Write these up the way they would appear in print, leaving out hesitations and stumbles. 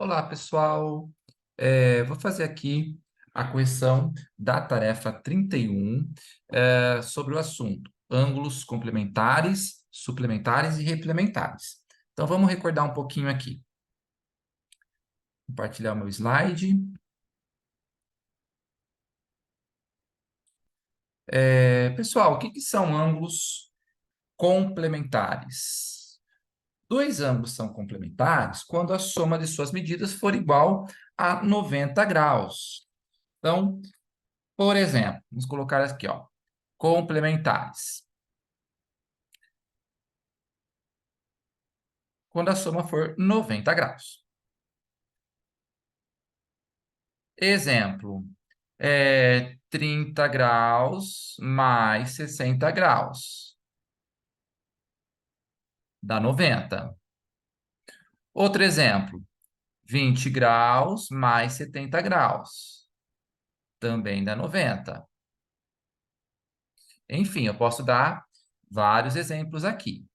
Olá, pessoal. Vou fazer aqui a correção da tarefa 31, sobre o assunto ângulos complementares, suplementares e replementares. Então, vamos recordar um pouquinho aqui. Compartilhar o meu slide. Pessoal, o que que são ângulos complementares? Dois ângulos são complementares quando a soma de suas medidas for igual a 90 graus. Então, por exemplo, vamos colocar aqui, ó, complementares. Quando a soma for 90 graus. Exemplo, 30 graus mais 60 graus. Dá 90. Outro exemplo, 20 graus mais 70 graus. Também dá 90. Enfim, eu posso dar vários exemplos aqui.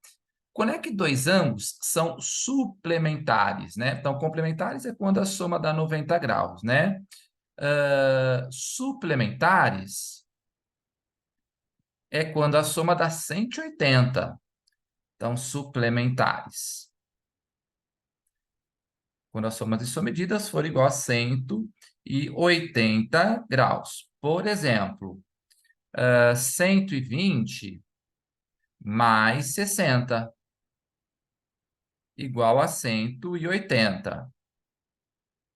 Quando é que dois ângulos são suplementares, né? Então, complementares é quando a soma dá 90 graus, né? Suplementares é quando a soma dá 180. Então, suplementares. Quando a soma de suas medidas for igual a 180 graus. Por exemplo, 120 mais 60 igual a 180.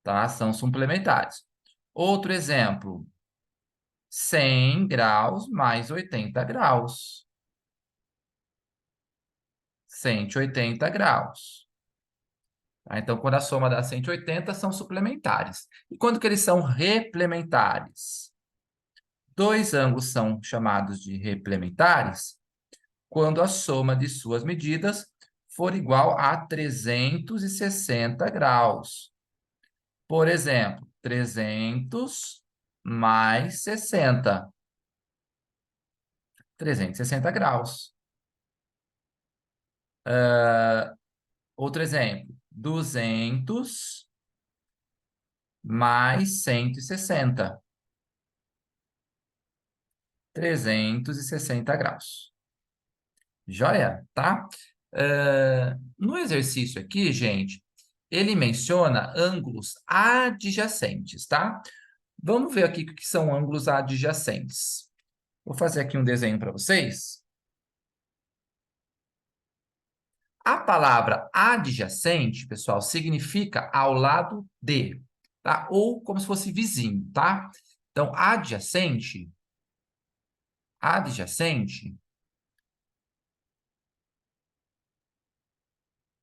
Tá? São suplementares. Outro exemplo, 100 graus mais 80 graus. 180 graus. Tá? Então, quando a soma dá 180, são suplementares. E quando que eles são replementares? Dois ângulos são chamados de replementares quando a soma de suas medidas for igual a 360 graus. Por exemplo, 300 mais 60. 360 graus. Outro exemplo, 200 mais 160. 360 graus. Joia? Tá? No exercício aqui, gente, ele menciona ângulos adjacentes, tá? Vamos ver aqui o que são ângulos adjacentes. Vou fazer aqui um desenho para vocês. A palavra adjacente, pessoal, significa ao lado de, tá? Ou como se fosse vizinho, tá? Então, adjacente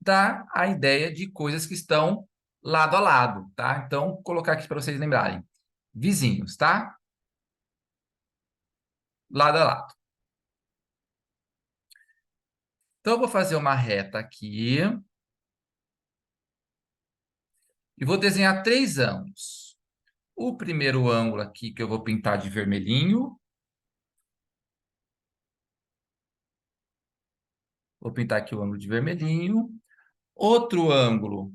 dá a ideia de coisas que estão lado a lado, tá? Então, vou colocar aqui para vocês lembrarem. Vizinhos, tá? Lado a lado. Então, eu vou fazer uma reta aqui. E vou desenhar três ângulos. O primeiro ângulo aqui, que eu vou pintar de vermelhinho. Vou pintar aqui o ângulo de vermelhinho. Outro ângulo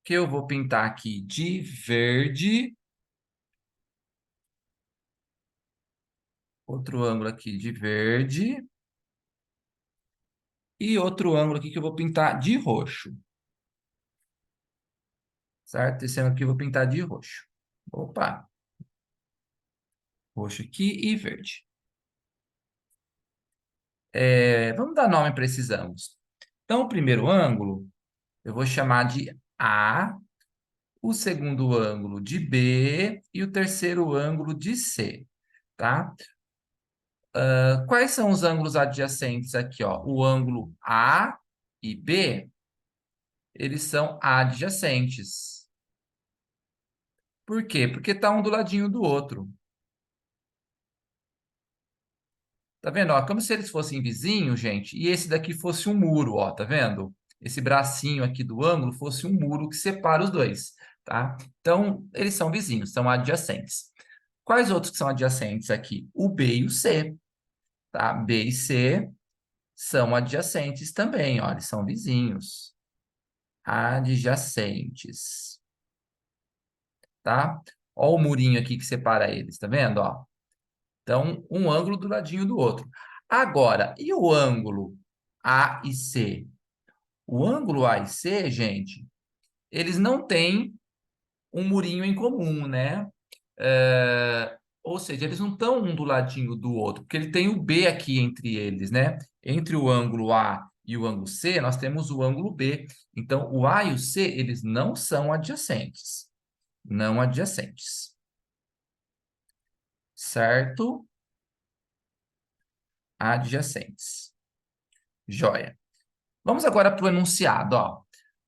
que eu vou pintar aqui de verde. Outro ângulo aqui de verde. E outro ângulo aqui que eu vou pintar de roxo. Certo? Esse ângulo aqui eu vou pintar de roxo. Opa! Roxo aqui e verde. Vamos dar nome para esses ângulos. Então, o primeiro ângulo eu vou chamar de A, o segundo ângulo de B e o terceiro ângulo de C, tá? Quais são os ângulos adjacentes aqui, ó? O ângulo A e B, eles são adjacentes. Por quê? Porque tá um do ladinho do outro. Tá vendo? Ó, como se eles fossem vizinhos, gente, e esse daqui fosse um muro, ó, tá vendo? Esse bracinho aqui do ângulo fosse um muro que separa os dois, tá? Então, eles são vizinhos, são adjacentes. Quais outros que são adjacentes aqui? O B e o C, tá? B e C são adjacentes também, ó, eles são vizinhos. adjacentes, tá? Ó o murinho aqui que separa eles, tá vendo, ó? Então, um ângulo do ladinho do outro. Agora, e o ângulo A e C? O ângulo A e C, gente, eles não têm um murinho em comum, né? Ou seja, eles não estão um do ladinho do outro, porque ele tem o B aqui entre eles, né? Entre o ângulo A e o ângulo C, nós temos o ângulo B. Então, o A e o C, eles não são adjacentes. Não adjacentes. Certo? Adjacentes. Joia. Vamos agora para o enunciado, ó.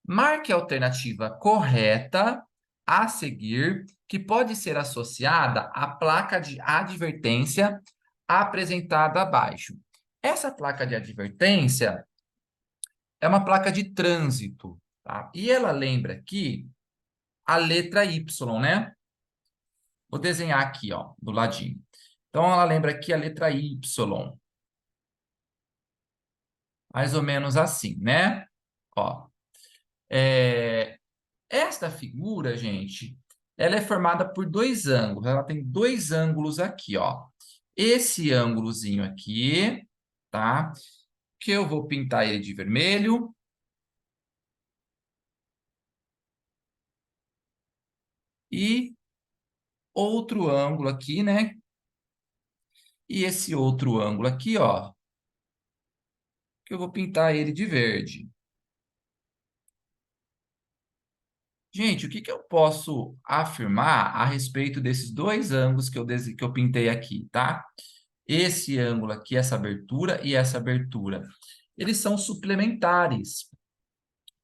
Marque a alternativa correta a seguir, que pode ser associada à placa de advertência apresentada abaixo. Essa placa de advertência é uma placa de trânsito, tá? E ela lembra aqui a letra Y, né? Vou desenhar aqui, ó, do ladinho. Então, ela lembra aqui a letra Y. Mais ou menos assim, né? Ó, esta figura, gente, ela é formada por dois ângulos. Ela tem dois ângulos aqui, ó. Esse ângulozinho aqui, tá? Que eu vou pintar ele de vermelho. E outro ângulo aqui, né? E esse outro ângulo aqui, ó, que eu vou pintar ele de verde. Gente, o que que eu posso afirmar a respeito desses dois ângulos que eu pintei aqui, tá? Esse ângulo aqui, essa abertura e essa abertura. Eles são suplementares.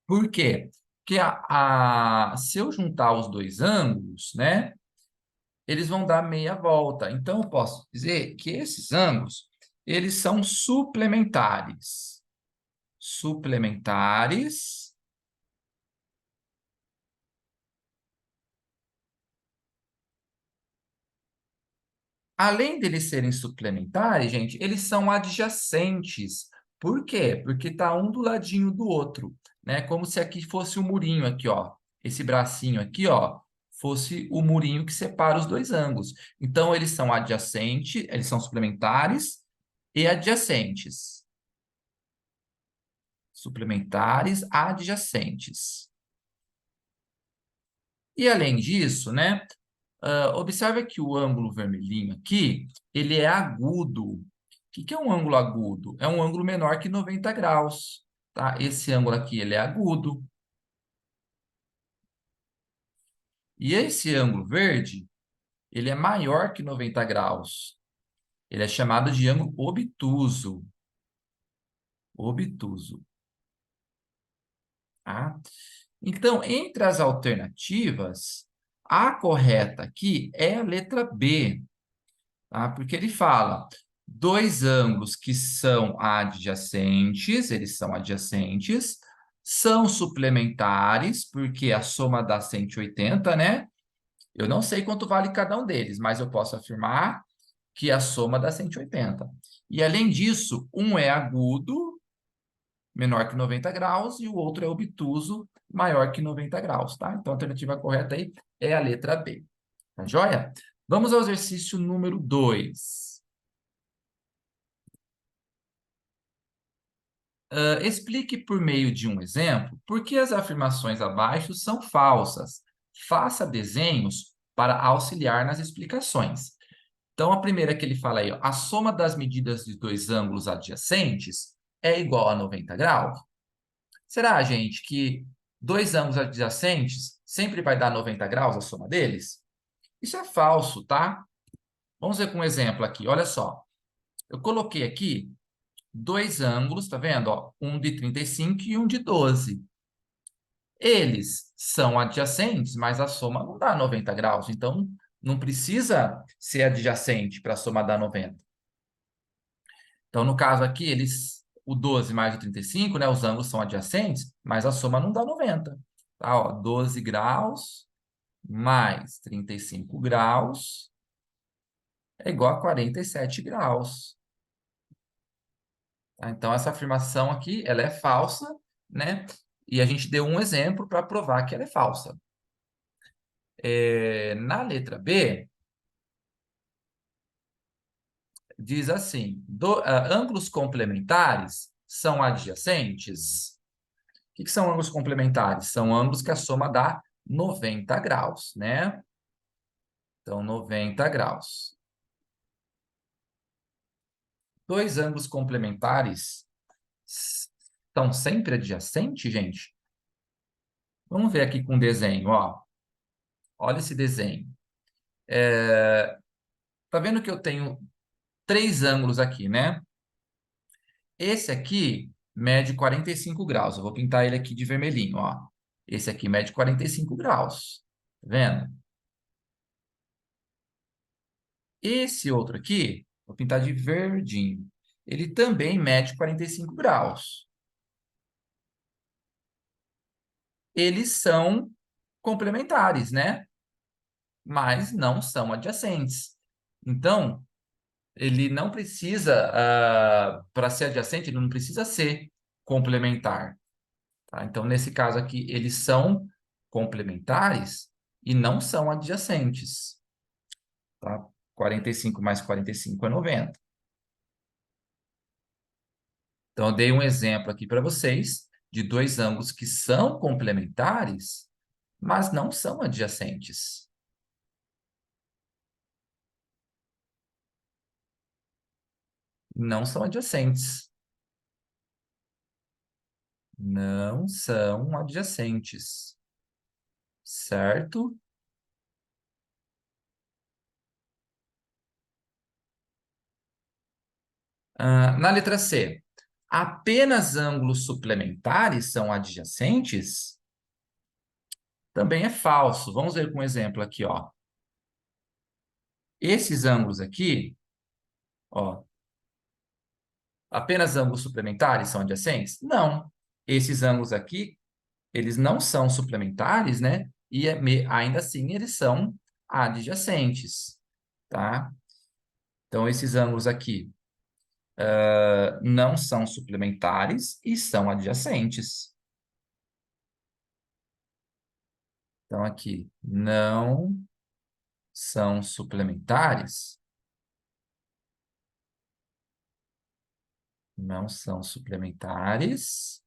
Por quê? Porque se eu juntar os dois ângulos, né? Eles vão dar meia volta. Então, eu posso dizer que esses ângulos, eles são suplementares. Suplementares. Além deles serem suplementares, gente, eles são adjacentes. Por quê? Porque tá um do ladinho do outro, né? Como se aqui fosse o murinho aqui, ó. Esse bracinho aqui, ó, fosse o murinho que separa os dois ângulos. Então, eles são adjacentes, eles são suplementares e adjacentes. Suplementares adjacentes. E além disso, né? Observe que o ângulo vermelhinho aqui, ele é agudo. O que é um ângulo agudo? É um ângulo menor que 90 graus, tá? Esse ângulo aqui, ele é agudo. E esse ângulo verde, ele é maior que 90 graus. Ele é chamado de ângulo obtuso. Obtuso, tá? Então, entre as alternativas, a correta aqui é a letra B, tá? Porque ele fala dois ângulos que são adjacentes, eles são adjacentes, são suplementares, porque a soma dá 180, né? Eu não sei quanto vale cada um deles, mas eu posso afirmar que a soma dá 180. E além disso, um é agudo, menor que 90 graus, e o outro é obtuso, maior que 90 graus, tá? Então a alternativa correta aí é a letra B. Tá joia? Vamos ao exercício número 2. Explique por meio de um exemplo por que as afirmações abaixo são falsas. Faça desenhos para auxiliar nas explicações. Então, a primeira que ele fala aí, ó, a soma das medidas de dois ângulos adjacentes é igual a 90 graus? Será, gente, que dois ângulos adjacentes sempre vai dar 90 graus a soma deles? Isso é falso, tá? Vamos ver com um exemplo aqui. Olha só. Eu coloquei aqui dois ângulos, tá vendo? Ó, um de 35 e um de 12. Eles são adjacentes, mas a soma não dá 90 graus. Então, não precisa ser adjacente para a soma dar 90. Então, no caso aqui, o 12 mais o 35, né? Os ângulos são adjacentes, mas a soma não dá 90. Tá, ó, 12 graus mais 35 graus é igual a 47 graus. Tá? Então, essa afirmação aqui, ela é falsa, né? E a gente deu um exemplo para provar que ela é falsa. Na letra B, diz assim: ângulos complementares são adjacentes. O que são ângulos complementares? São ângulos que a soma dá 90 graus, né? Então, 90 graus. Dois ângulos complementares estão sempre adjacentes, gente? Vamos ver aqui com o desenho, ó. Olha esse desenho. Tá vendo que eu tenho três ângulos aqui, né? Esse aqui mede 45 graus. Eu vou pintar ele aqui de vermelhinho, ó. Esse aqui mede 45 graus. Tá vendo? Esse outro aqui, vou pintar de verdinho. Ele também mede 45 graus. Eles são complementares, né? Mas não são adjacentes. Então, ele não precisa, para ser adjacente, ele não precisa ser complementar. Tá? Então, nesse caso aqui, eles são complementares e não são adjacentes. Tá? 45 mais 45 é 90. Então, eu dei um exemplo aqui para vocês de dois ângulos que são complementares, mas não são adjacentes. Não são adjacentes. Não são adjacentes. Certo? Na letra C, apenas ângulos suplementares são adjacentes? Também é falso. Vamos ver com um exemplo aqui, ó. Esses ângulos aqui, ó, apenas ângulos suplementares são adjacentes? Não. Esses ângulos aqui, eles não são suplementares, né? E ainda assim eles são adjacentes, tá? Então, esses ângulos aqui não são suplementares e são adjacentes. Então, aqui, não são suplementares, não são suplementares,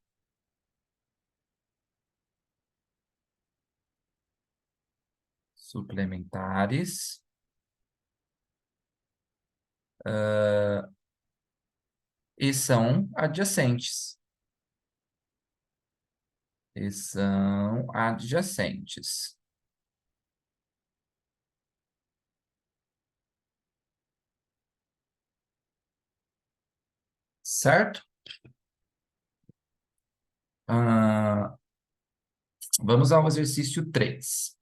suplementares, e são adjacentes. E são adjacentes. Certo? Ah, vamos ao exercício 3.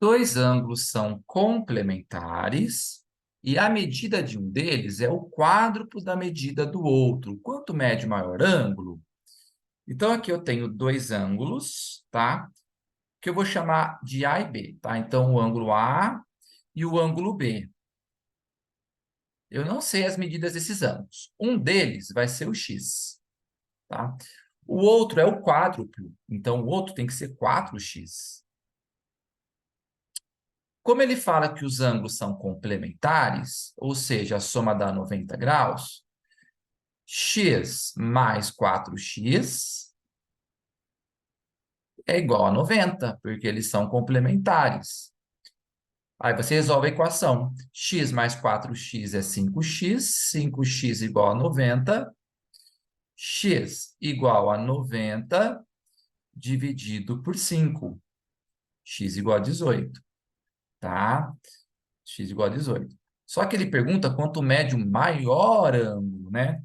Dois ângulos são complementares e a medida de um deles é o quádruplo da medida do outro. Quanto mede o maior ângulo? Então, aqui eu tenho dois ângulos, tá? Que eu vou chamar de A e B, tá? Então, o ângulo A e o ângulo B. Eu não sei as medidas desses ângulos. Um deles vai ser o X, tá? O outro é o quádruplo, então o outro tem que ser 4x. Como ele fala que os ângulos são complementares, ou seja, a soma dá 90 graus, x mais 4x é igual a 90, porque eles são complementares. Aí você resolve a equação. X mais 4x é 5x, 5x igual a 90, x igual a 90 dividido por 5. X igual a 18, tá? X igual a 18. Só que ele pergunta quanto mede o maior ângulo, né?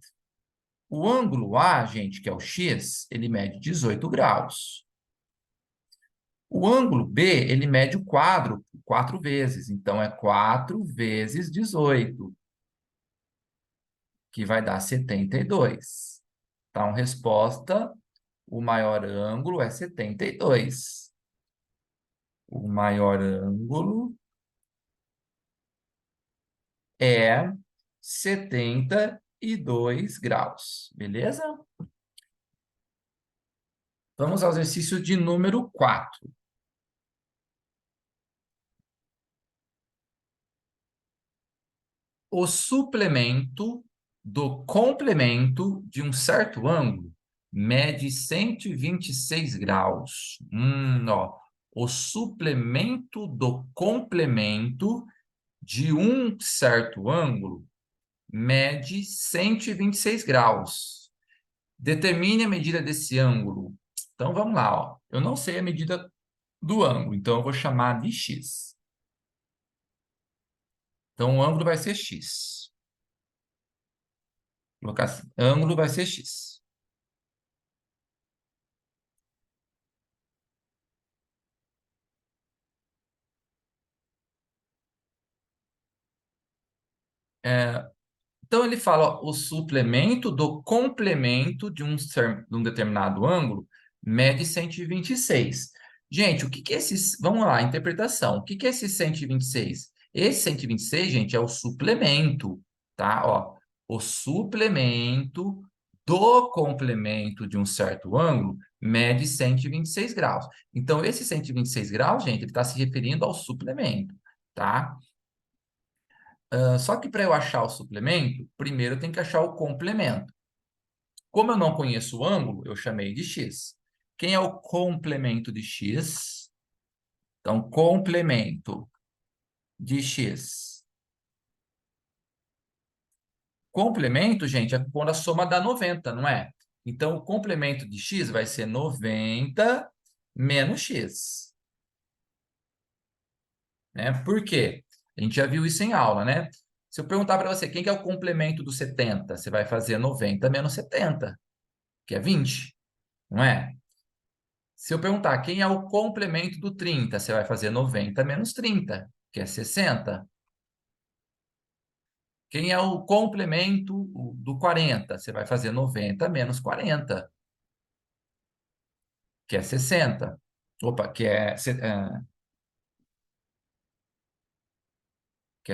O ângulo A, gente, que é o X, ele mede 18 graus. O ângulo B, ele mede o quádruplo, 4 vezes. Então, é 4 vezes 18, que vai dar 72. Então, resposta, o maior ângulo é 72. O maior ângulo é 72. 102 graus, beleza? Vamos ao exercício de número 4. O suplemento do complemento de um certo ângulo mede 126 graus. Ó. O suplemento do complemento de um certo ângulo mede 126 graus. Determine a medida desse ângulo. Então, vamos lá. Ó. Eu não sei a medida do ângulo, então eu vou chamar de x. Então, o ângulo vai ser x. Vou colocar assim, ângulo vai ser x. Então, ele fala, ó, o suplemento do complemento de um determinado ângulo mede 126. Gente, o que que é esse... Vamos lá, interpretação. O que que é esse 126? Esse 126, gente, é o suplemento, tá? Ó, o suplemento do complemento de um certo ângulo mede 126 graus. Então, esse 126 graus, gente, ele está se referindo ao suplemento, tá? Só que para eu achar o suplemento, primeiro eu tenho que achar o complemento. Como eu não conheço o ângulo, eu chamei de x. Quem é o complemento de x? Então, complemento de x. Complemento, gente, é quando a soma dá 90, não é? Então, o complemento de x vai ser 90 menos x. Né? Por quê? A gente já viu isso em aula, né? Se eu perguntar para você quem que é o complemento do 70, você vai fazer 90 menos 70, que é 20, não é? Se eu perguntar quem é o complemento do 30, você vai fazer 90 menos 30, que é 60. Quem é o complemento do 40? Você vai fazer 90 menos 40, que é 60. Opa, que é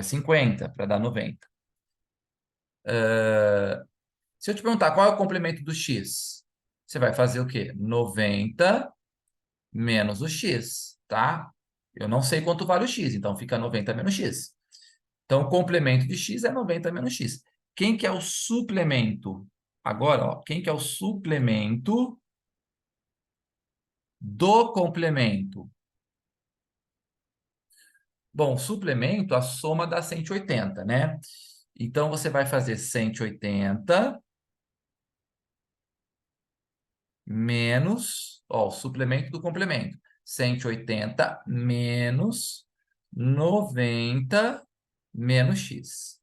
50, para dar 90. Se eu te perguntar qual é o complemento do x, você vai fazer o quê? 90 menos o x, tá? Eu não sei quanto vale o x, então fica 90 menos x. Então, o complemento de x é 90 menos x. Quem que é o suplemento? Agora, ó, quem que é o suplemento do complemento? Bom, suplemento, a soma dá 180, né? Então, você vai fazer 180 menos, ó, o suplemento do complemento. 180 menos 90 menos x,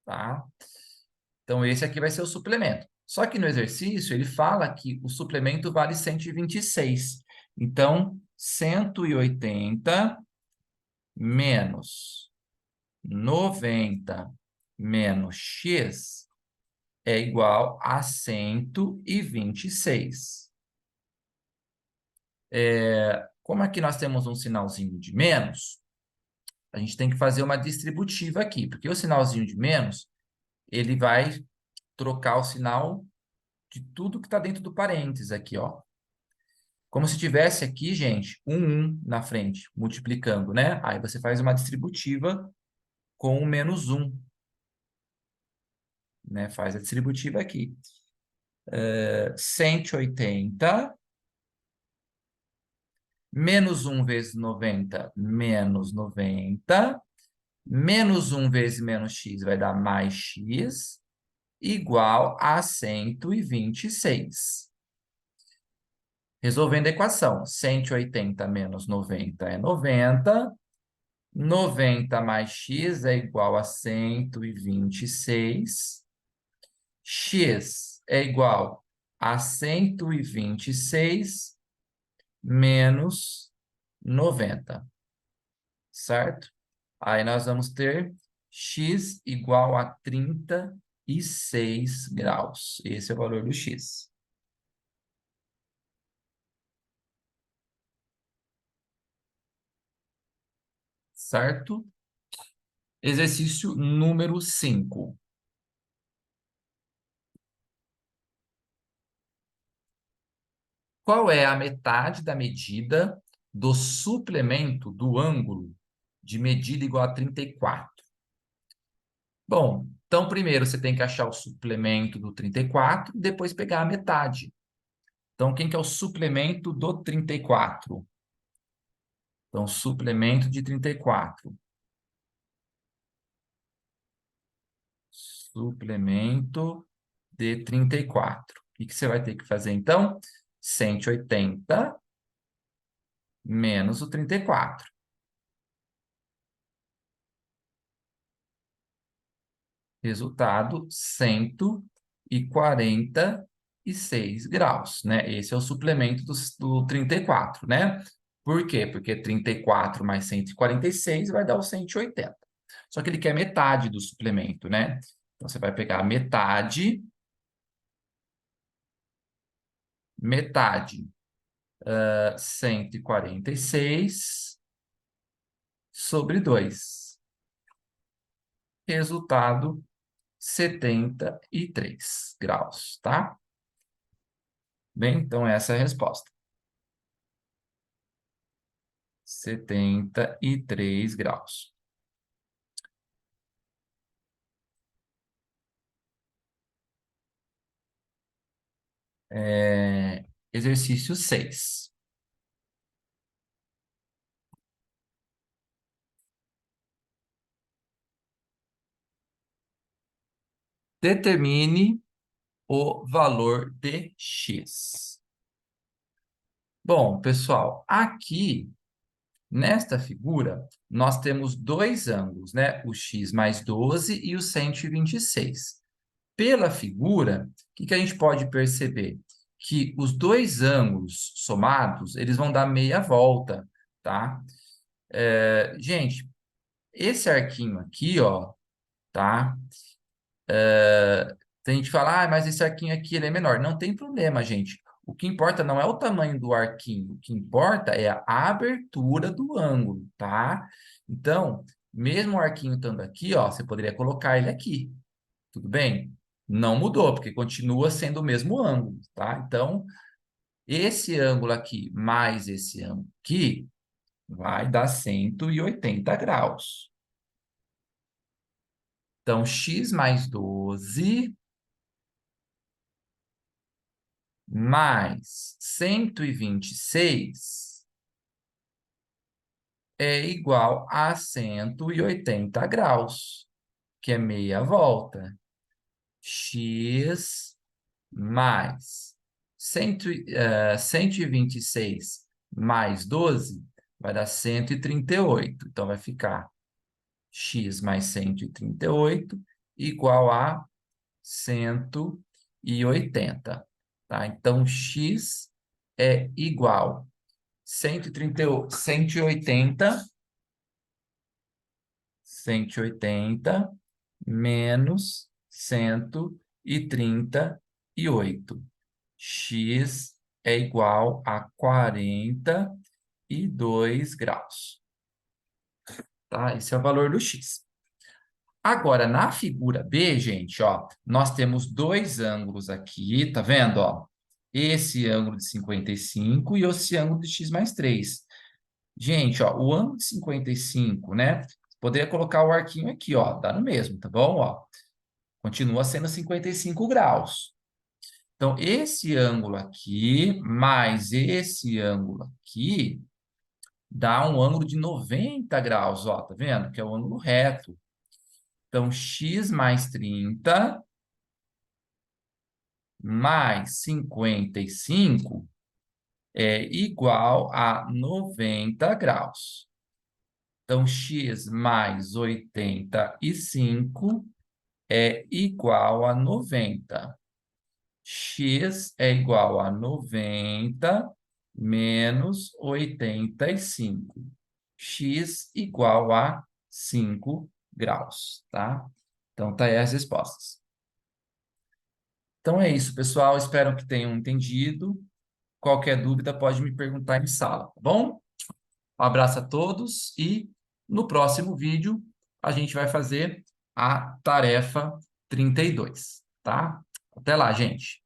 tá? Então, esse aqui vai ser o suplemento. Só que no exercício, ele fala que o suplemento vale 126. Então, 180 menos 90 menos x é igual a 126. Como aqui nós temos um sinalzinho de menos, a gente tem que fazer uma distributiva aqui, porque o sinalzinho de menos, ele vai trocar o sinal de tudo que está dentro do parênteses aqui, ó. Como se tivesse aqui, gente, um na frente, multiplicando, né? Aí você faz uma distributiva com o menos 1, né? Faz a distributiva aqui. 180 menos 1 vezes 90, menos 90, menos 1 vezes menos x vai dar mais x, igual a 126. Resolvendo a equação, 180 menos 90 é 90, 90 mais x é igual a 126, x é igual a 126 menos 90, certo? Aí nós vamos ter x igual a 36 graus. Esse é o valor do x. Certo? Exercício número 5. Qual é a metade da medida do suplemento do ângulo de medida igual a 34? Bom, então primeiro você tem que achar o suplemento do 34 e depois pegar a metade. Então, quem que é o suplemento do 34? Então, suplemento de 34. Suplemento de 34. O que você vai ter que fazer, então? 180 menos o 34. Resultado, 146 graus, né? Esse é o suplemento do 34, né? Por quê? Porque 34 mais 146 vai dar o 180. Só que ele quer metade do suplemento, né? Então, você vai pegar a metade, metade, 146 sobre 2. Resultado, 73 graus, tá? Bem, então essa é a resposta. 73 graus. Exercício 6. Determine o valor de x. Bom, pessoal, aqui nesta figura nós temos dois ângulos, né? O x mais 12 e o 126. Pela figura, o que a gente pode perceber? Que os dois ângulos somados, eles vão dar meia volta, tá? Gente, esse arquinho aqui, ó, tá? Tem gente que fala, mas esse arquinho aqui ele é menor. Não tem problema, gente. O que importa não é o tamanho do arquinho, o que importa é a abertura do ângulo, tá? Então, mesmo o arquinho estando aqui, ó, você poderia colocar ele aqui, tudo bem? Não mudou, porque continua sendo o mesmo ângulo, tá? Então, esse ângulo aqui mais esse ângulo aqui vai dar 180 graus. Então, x mais 12 mais 126 é igual a 180 graus, que é meia volta. X mais 126 mais 12 vai dar 138. Então, vai ficar x mais 138 igual a 180. Tá? Então, x é igual a 180 menos 138. X é igual a 42 graus. Tá? Esse é o valor do x. Agora, na figura B, gente, ó, nós temos dois ângulos aqui, tá vendo, ó? Esse ângulo de 55 e esse ângulo de x mais 3. Gente, ó, o ângulo de 55, né? Poderia colocar o arquinho aqui, ó, dá no mesmo, tá bom? Ó, continua sendo 55 graus. Então, esse ângulo aqui mais esse ângulo aqui dá um ângulo de 90 graus, ó, tá vendo? Que é o ângulo reto. Então, x mais 30 mais 55 é igual a 90 graus. Então, x mais 85 é igual a 90. X é igual a 90 menos 85. X igual a 5 graus, tá? Então, tá aí as respostas. Então, é isso, pessoal. Espero que tenham entendido. Qualquer dúvida, pode me perguntar em sala, tá bom? Um abraço a todos e no próximo vídeo a gente vai fazer a tarefa 32, tá? Até lá, gente.